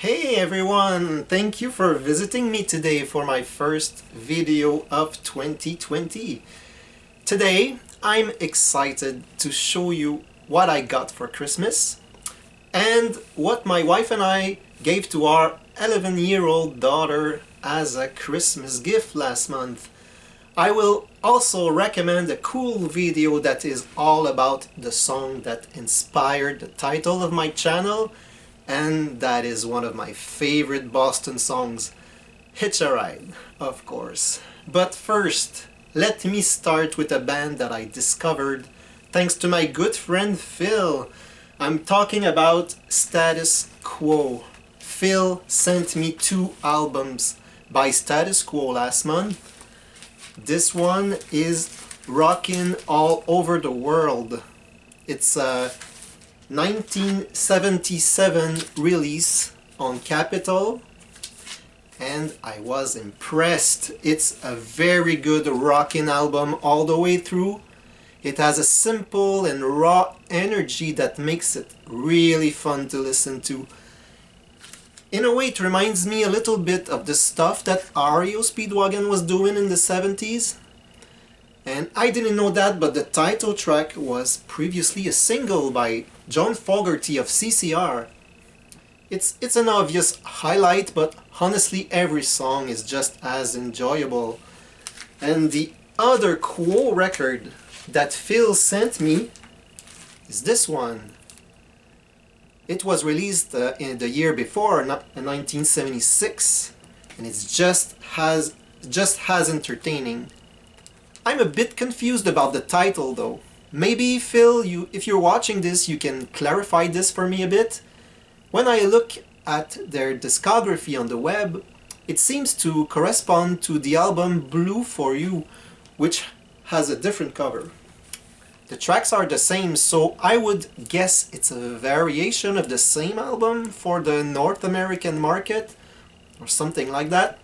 Hey everyone! Thank you for visiting me today for my first video of 2020. Today I'm excited to show you what I got for Christmas and what my wife and I gave to our 11-year-old daughter as a Christmas gift last month. I will also recommend a cool video that is all about the song that inspired the title of my channel, and that is one of my favorite Boston songs, Hitch, of course. But first, let me start with a band that I discovered thanks to my good friend Phil. I'm talking about Status Quo. Phil sent me 2 albums by Status Quo last month. This one is Rockin' All Over the World. It's a 1977 release on Capitol, and I was impressed. It's a very good rockin' album all the way through. It has a simple and raw energy that makes it really fun to listen to. In a way, it reminds me a little bit of the stuff that REO Speedwagon was doing in the 70s. And I didn't know that, but the title track was previously a single by John Fogerty of CCR. It's an obvious highlight, but honestly every song is just as enjoyable. And the other Quo record that Phil sent me is this one. It was released in the year before, in 1976, and it's just as entertaining. I'm a bit confused about the title though. Maybe Phil, if you're watching this, you can clarify this for me a bit. When I look at their discography on the web, it seems to correspond to the album Blue for You, which has a different cover. The tracks are the same, so I would guess it's a variation of the same album for the North American market, or something like that.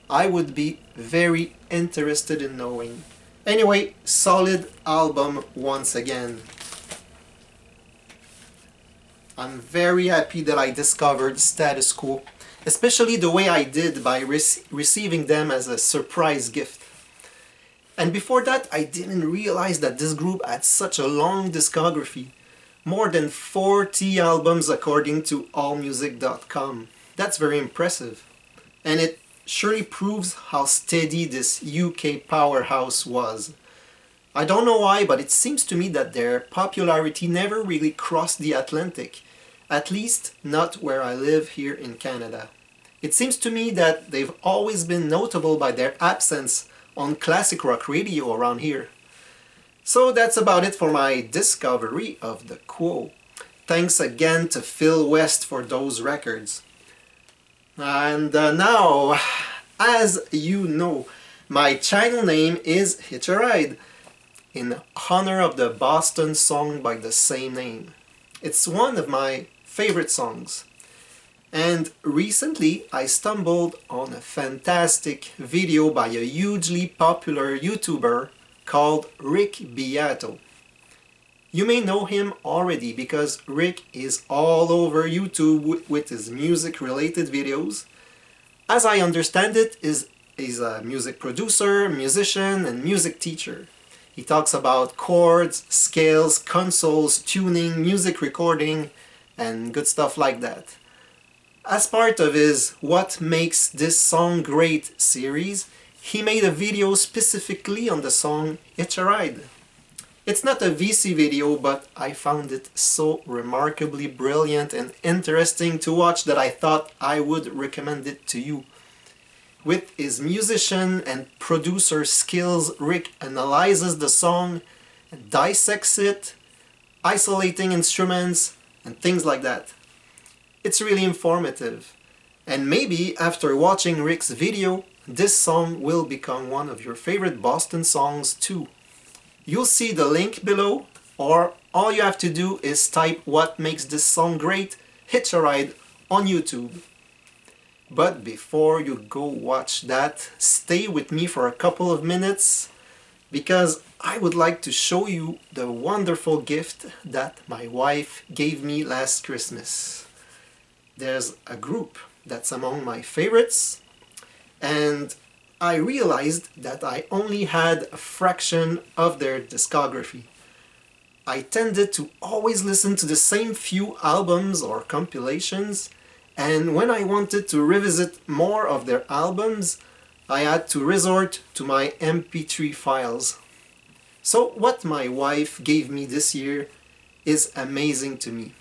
I would be very interested in knowing. Anyway, solid album once again. I'm very happy that I discovered Status Quo, especially the way I did by receiving them as a surprise gift. And before that, I didn't realize that this group had such a long discography. More than 40 albums according to allmusic.com. That's very impressive. And it surely proves how steady this UK powerhouse was. I don't know why, but it seems to me that their popularity never really crossed the Atlantic. At least not where I live here in Canada. It seems to me that they've always been notable by their absence on classic rock radio around here. So that's about it for my discovery of the Quo. Thanks again to Phil West for those records. And now, as you know, my channel name is Hitch, in honor of the Boston song by the same name. It's one of my favorite songs. And recently I stumbled on a fantastic video by a hugely popular YouTuber called Rick Beato. You may know him already because Rick is all over YouTube with his music related videos. As I understand it, he's a music producer, musician, and music teacher. He talks about chords, scales, consoles, tuning, music recording, and good stuff like that. As part of his What Makes This Song Great series, he made a video specifically on the song Hitch a Ride. It's not a VC video, but I found it so remarkably brilliant and interesting to watch that I thought I would recommend it to you. With his musician and producer skills, Rick analyzes the song and dissects it, isolating instruments and things like that. It's really informative, and maybe after watching Rick's video, this song will become one of your favorite Boston songs too. You'll see the link below, or all you have to do is type What Makes This Song Great, Hitch a Ride on YouTube. But before you go watch that, stay with me for a couple of minutes, because I would like to show you the wonderful gift that my wife gave me last Christmas. there's a group that's among my favorites, and I realized that I only had a fraction of their discography. I tended to always listen to the same few albums or compilations, and when I wanted to revisit more of their albums, I had to resort to my MP3 files. So what my wife gave me this year is amazing to me.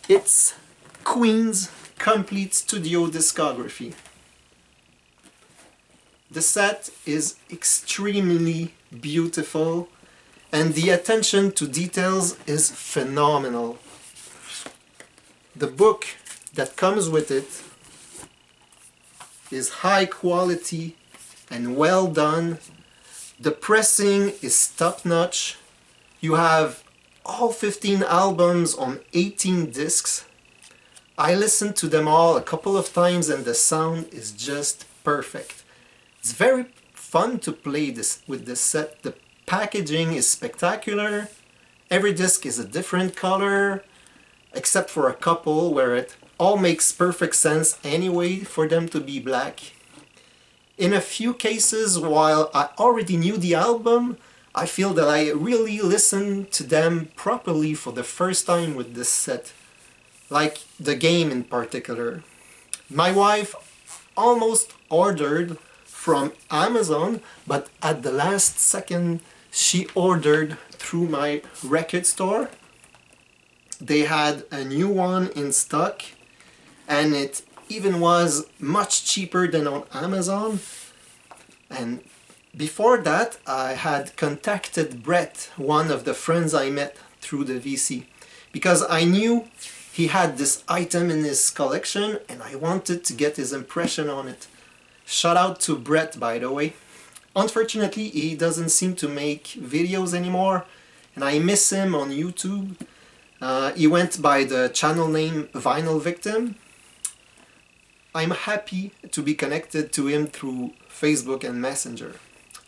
It's Queen's complete studio discography. The set is extremely beautiful and the attention to details is phenomenal. The book that comes with it is high quality and well done. The pressing is top-notch. You have all 15 albums on 18 discs. I listened to them all a couple of times and the sound is just perfect. It's very fun to play this with this set. The packaging is spectacular. Every disc is a different color, except for a couple where it all makes perfect sense anyway for them to be black. In a few cases, while I already knew the album, I feel that I really listened to them properly for the first time with this set. Like the game in particular. My wife almost ordered from Amazon, but at the last second she ordered through my record store. They had a new one in stock and it even was much cheaper than on Amazon. And before that I had contacted Brett, one of the friends I met through the VC, because I knew he had this item in his collection and I wanted to get his impression on it. Shout out to Brett, by the way. Unfortunately, he doesn't seem to make videos anymore and I miss him on YouTube. He went by the channel name Vinyl Victim. I'm happy to be connected to him through Facebook and Messenger.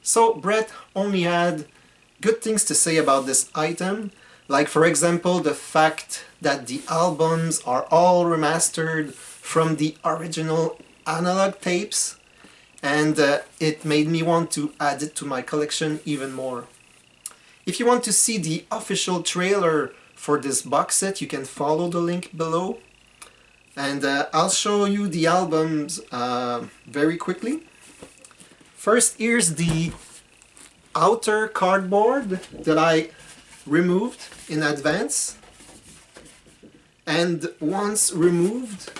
So Brett only had good things to say about this item, like for example the fact that the albums are all remastered from the original analog tapes, and it made me want to add it to my collection even more. If you want to see the official trailer for this box set, you can follow the link below. And I'll show you the albums very quickly. First, here's the outer cardboard that I removed in advance. And once removed,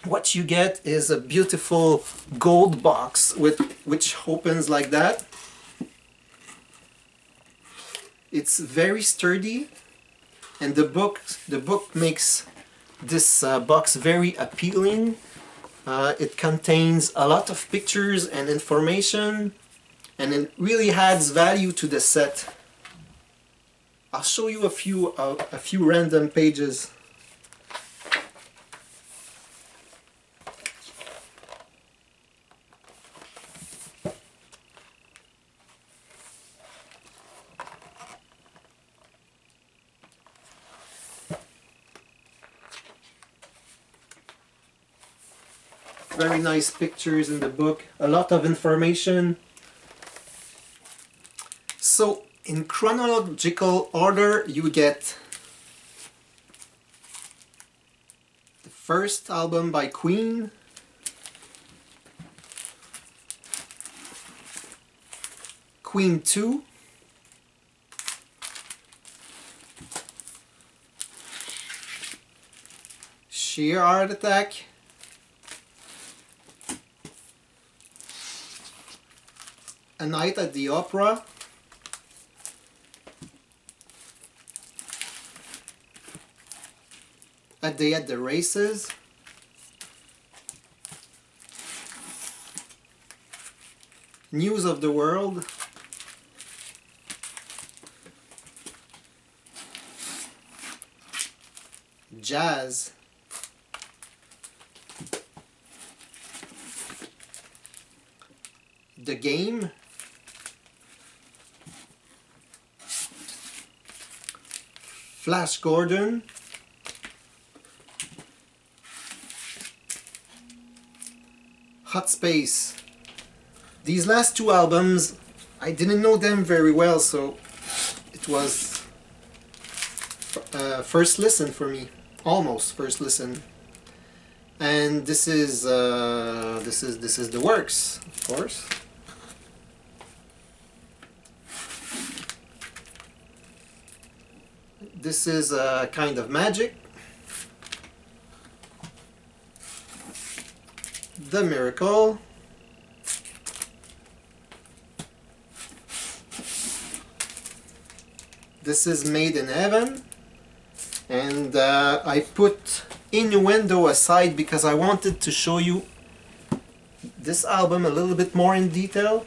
what you get is a beautiful gold box which opens like that. It's very sturdy, and the book makes this box very appealing. It contains a lot of pictures and information, and it really adds value to the set. I'll show you a few random pages. Very nice pictures in the book, a lot of information. So in chronological order, you get the first album by Queen, Queen 2, Sheer Heart Attack, A Night at the Opera, A Day at the Races, News of the World, Jazz, The Game, Flash Gordon, Hot Space. These last two albums, I didn't know them very well, so it was first listen for me, almost first listen. And this is the works, of course. This is Kind of Magic, The Miracle, this is Made in Heaven, and I put Innuendo aside because I wanted to show you this album a little bit more in detail.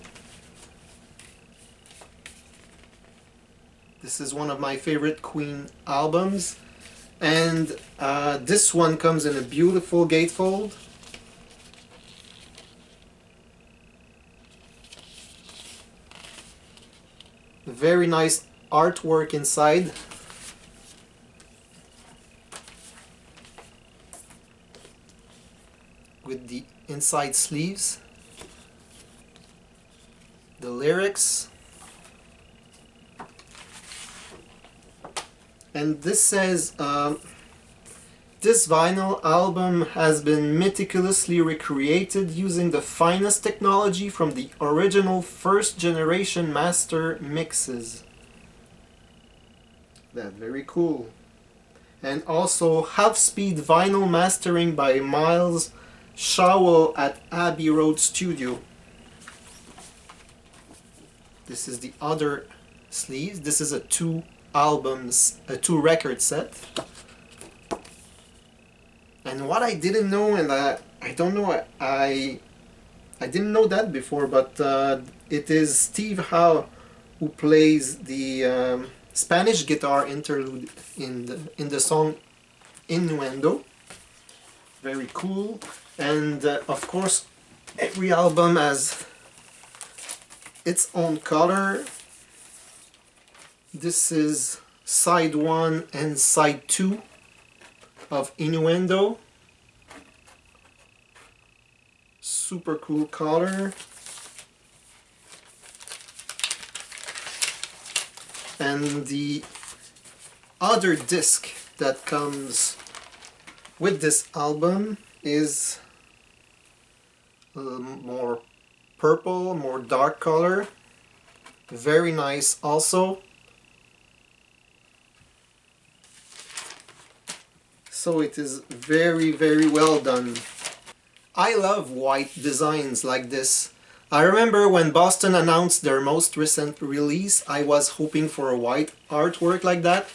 This is one of my favorite Queen albums, and this one comes in a beautiful gatefold. Very nice artwork inside. With the inside sleeves, the lyrics, and this says this vinyl album has been meticulously recreated using the finest technology from the original first generation master mixes. That's very cool. And also half-speed vinyl mastering by Miles Showell at Abbey Road Studio. This is the other sleeve. This is a two record set. And what I didn't know, and I don't know, I didn't know that before, but it is Steve Howe who plays the Spanish guitar interlude in the song Innuendo. Very cool. And of course, every album has its own color. This is side 1 and side 2 of Innuendo. Super cool color. And the other disc that comes with this album is a little more purple, more dark color. Very nice also. So it is very, very well done. I love white designs like this. I remember when Boston announced their most recent release, I was hoping for a white artwork like that.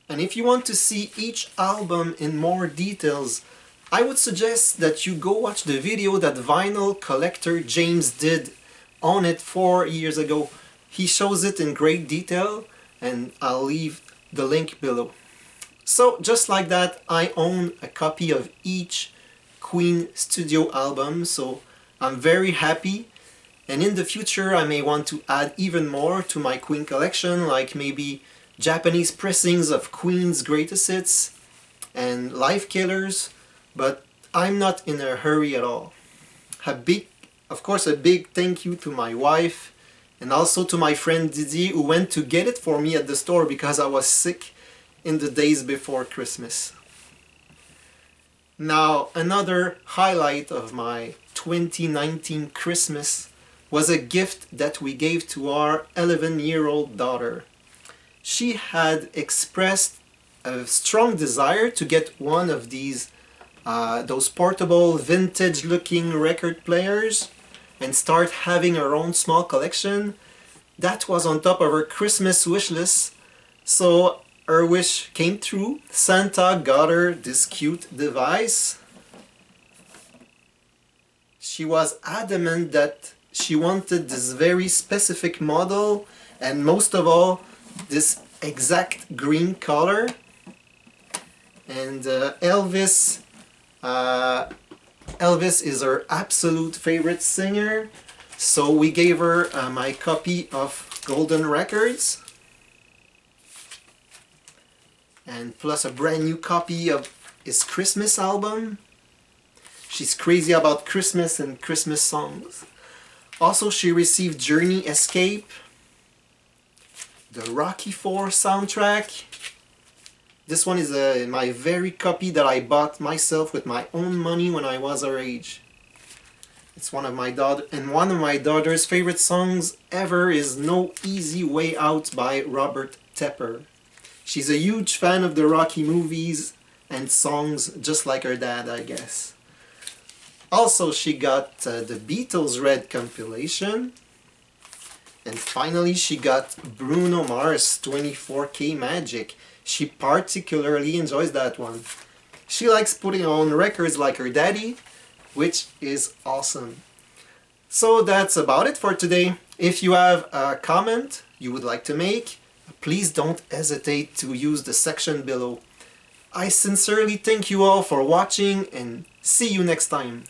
And if you want to see each album in more details, I would suggest that you go watch the video that vinyl collector James did on it 4 years ago. He shows it in great detail, and I'll leave the link below. So just like that, I own a copy of each Queen studio album, so I'm very happy. And in the future I may want to add even more to my Queen collection, like maybe Japanese pressings of Queen's greatest hits and live killers, but I'm not in a hurry at all. Of course, a big thank you to my wife and also to my friend Didier, who went to get it for me at the store because I was sick in the days before Christmas. Now, another highlight of my 2019 Christmas was a gift that we gave to our 11-year-old daughter. She had expressed a strong desire to get one of these those portable vintage looking record players and start having her own small collection. That was on top of her Christmas wish list, so her wish came true. Santa got her this cute device. She was adamant that she wanted this very specific model, and most of all, this exact green color. And Elvis is her absolute favorite singer, so we gave her my copy of Golden Records, and plus a brand new copy of his Christmas album. She's crazy about Christmas and Christmas songs. Also, she received Journey Escape, the Rocky IV soundtrack. This one is my very copy that I bought myself with my own money when I was her age. It's one of my daughter's favorite songs ever is No Easy Way Out by Robert Tepper. She's a huge fan of the Rocky movies and songs, just like her dad, I guess. Also, she got the Beatles Red compilation. And finally, she got Bruno Mars 24K Magic. She particularly enjoys that one. She likes putting on records like her daddy, which is awesome. So that's about it for today. If you have a comment you would like to make, please don't hesitate to use the section below. I sincerely thank you all for watching and see you next time.